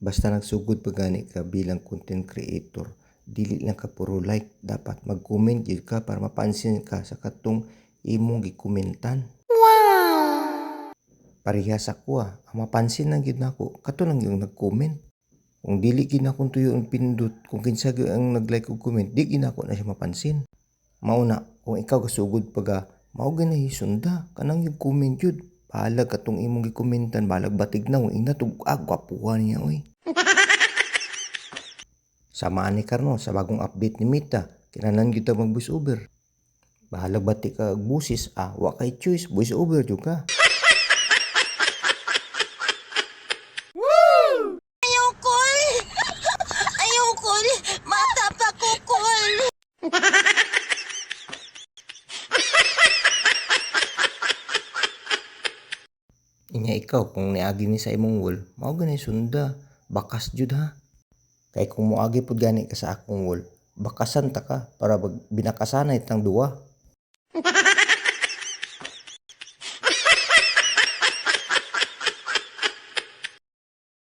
Basta nagsugod pa gani ka bilang content creator, dili lang ka puro like, dapat mag-comment jud ka para mapansin ka sa katong imong gikomentan. Parehas ako ang mapansin lang gyud nako kato lang yung nag-comment. Kung dili gid na akong tuyo pindot, kung kinsa gyud ang nag-like ug comment, di gid nako na siya mapansin. Mauna, kung ikaw gasugod pa mao gani sunda kanang yung comment jud. Bahala katong imong gikomentan, balag batig na kung ina tug gwapuhan niya oy. Samaan ni karno sa bagong update ni Meta, kinahanglan gyud ta mag voice over. Bahala batik ka busis, wa kay choice, voice over jud ka. Ayoko, mata pa ko, Kol. Inya ikaw kung niagi ni sa imong wall, mao gani sunda, bakas jud ha. Kay kung moagi pud gani ka sa akong wall, bakasan ta ka para binakasanay tang duwa.